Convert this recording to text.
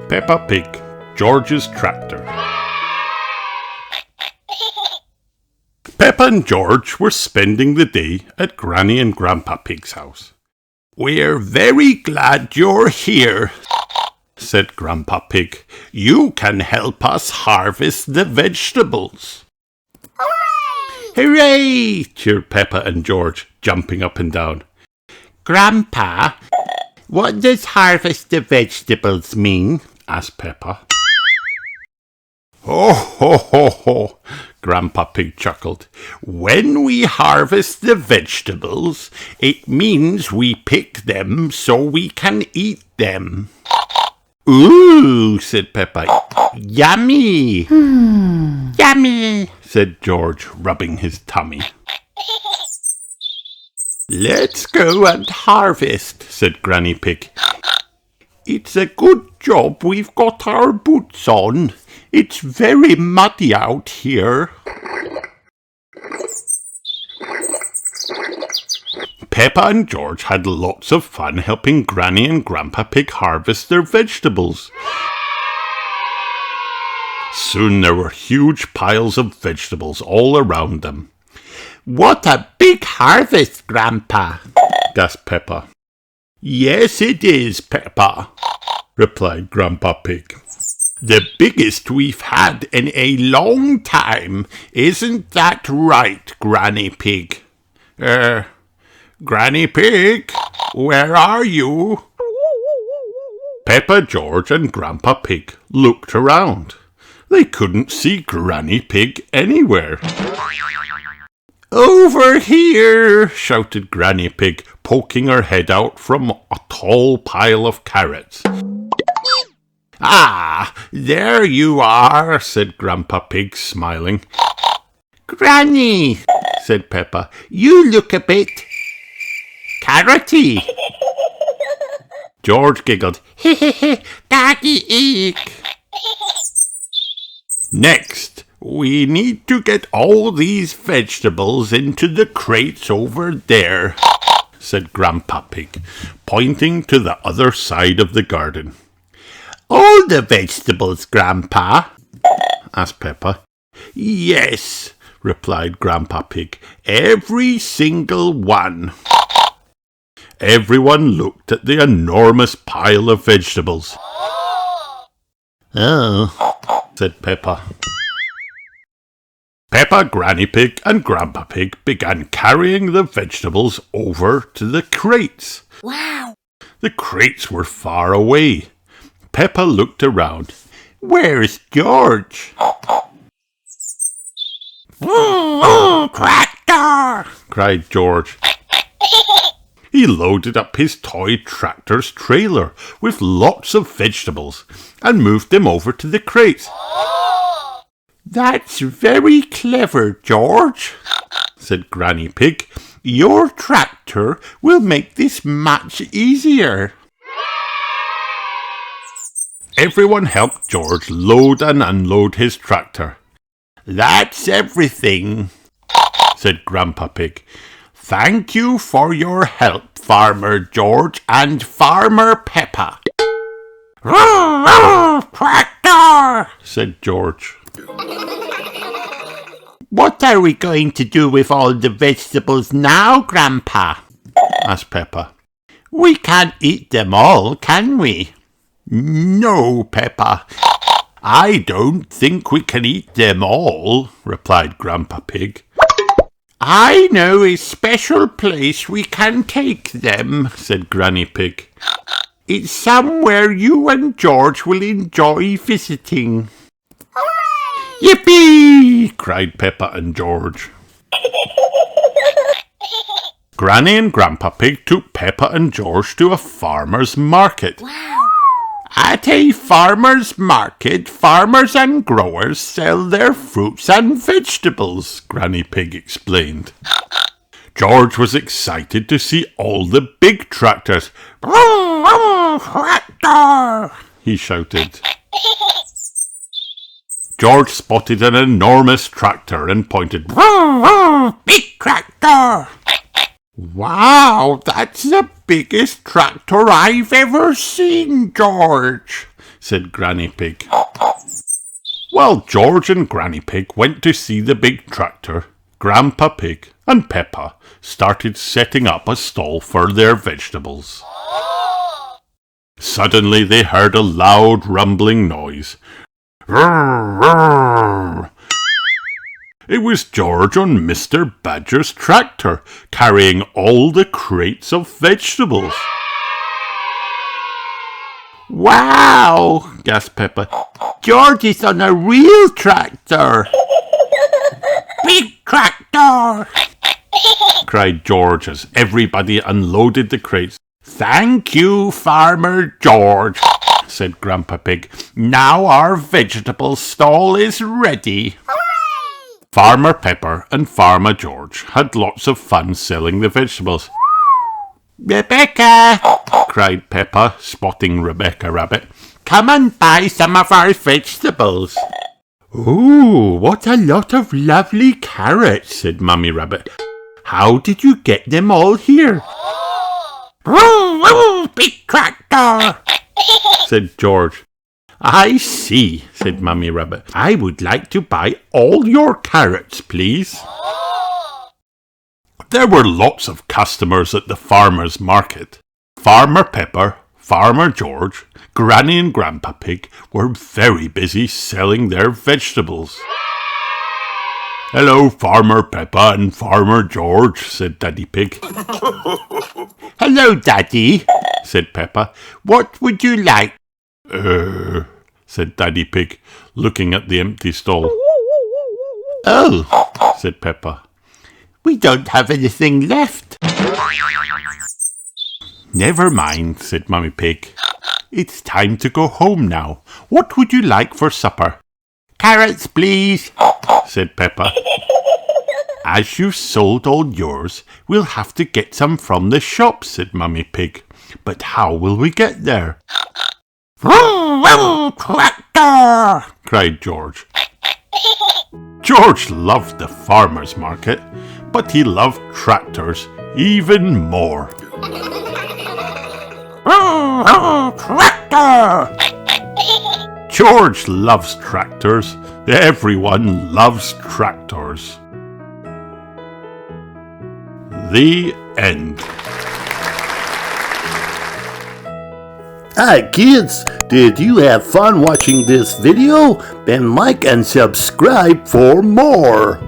Peppa Pig, George's tractor. Peppa and George were spending the day at Granny and Grandpa Pig's house. "We're very glad you're here," said Grandpa Pig. "You can help us harvest the vegetables." "Hooray!" "Hooray!" cheered Peppa and George, jumping up and down. "Grandpa, what does harvest the vegetables mean?" asked Peppa. "Ho, ho, ho, ho," Grandpa Pig chuckled. "When we harvest the vegetables, it means we pick them so we can eat them." "Ooh," said Peppa. "Yummy." "Yummy," said George, rubbing his tummy. "Let's go and harvest," said Granny Pig. "It's a good job we've got our boots on. It's very muddy out here." Peppa and George had lots of fun helping Granny and Grandpa Pig harvest their vegetables. Soon there were huge piles of vegetables all around them. "What a big harvest, Grandpa!" gasped Peppa. "Yes, it is, Peppa," replied Grandpa Pig. "The biggest we've had in a long time. Isn't that right, Granny Pig?" Granny Pig, where are you?" Peppa, George and Grandpa Pig looked around. They couldn't see Granny Pig anywhere. "Over here!" shouted Granny Pig, poking her head out from a tall pile of carrots. "Ah, there you are," said Grandpa Pig, smiling. "Granny," said Peppa, "you look a bit carroty." George giggled. "Hee, Daddy eek." "Next, we need to get all these vegetables into the crates over there," said Grandpa Pig, pointing to the other side of the garden. "All the vegetables, Grandpa?" asked Peppa. "Yes," replied Grandpa Pig, "every single one." Everyone looked at the enormous pile of vegetables. "Oh," said Peppa. Peppa, Granny Pig and Grandpa Pig began carrying the vegetables over to the crates. Wow! The crates were far away. Peppa looked around. "Where's George?" Tractor!" cried George. He loaded up his toy tractor's trailer with lots of vegetables and moved them over to the crates. "That's very clever, George," said Granny Pig. "Your tractor will make this much easier." Everyone helped George load and unload his tractor. "That's everything," said Grandpa Pig. "Thank you for your help, Farmer George and Farmer Peppa." Tractor! said George. "What are we going to do with all the vegetables now, Grandpa?" asked Peppa. "We can't eat them all, can we?" "No, Peppa. I don't think we can eat them all," replied Grandpa Pig. "I know a special place we can take them," said Granny Pig. "It's somewhere you and George will enjoy visiting." Hooray! "Yippee!" cried Peppa and George. Granny and Grandpa Pig took Peppa and George to a farmer's market. Wow! At a farmer's market, farmers and growers sell their fruits and vegetables, Granny Pig explained. George was excited to see all the big tractors. Tractor! he shouted. George spotted an enormous tractor and pointed. Big tractor! "Wow, that's the biggest tractor I've ever seen, George," said Granny Pig. While George and Granny Pig went to see the big tractor, Grandpa Pig and Peppa started setting up a stall for their vegetables. Suddenly they heard a loud rumbling noise. Roar, roar. It was George on Mr. Badger's tractor, carrying all the crates of vegetables. Wow, gasped Peppa. George is on a real tractor. Big tractor, cried George as everybody unloaded the crates. Thank you, Farmer George, said Grandpa Pig. Now our vegetable stall is ready. Farmer Pepper and Farmer George had lots of fun selling the vegetables. Rebecca, cried Peppa, spotting Rebecca Rabbit. come and buy some of our vegetables. Ooh, what a lot of lovely carrots, said Mummy Rabbit. How did you get them all here? Woo, woo, big tractor, said George. I see, said Mummy Rabbit. I would like to buy all your carrots, please. There were lots of customers at the farmer's market. Farmer Pepper, Farmer George, Granny and Grandpa Pig were very busy selling their vegetables. Hello, Farmer Peppa and Farmer George, said Daddy Pig. Hello, Daddy, said Peppa. what would you like? Said Daddy Pig, looking at the empty stall. Oh, said Peppa. we don't have anything left. Never mind, said Mummy Pig. It's time to go home now. What would you like for supper? Carrots, please, said Peppa. As you've sold all yours, we'll have to get some from the shop, said Mummy Pig. But how will we get there? Vroom, vroom, tractor, cried George. George loved the farmer's market, but he loved tractors even more. vroom, vroom, tractor. George loves tractors. Everyone loves tractors. The end. Hi kids, did you have fun watching this video? Then like and subscribe for more.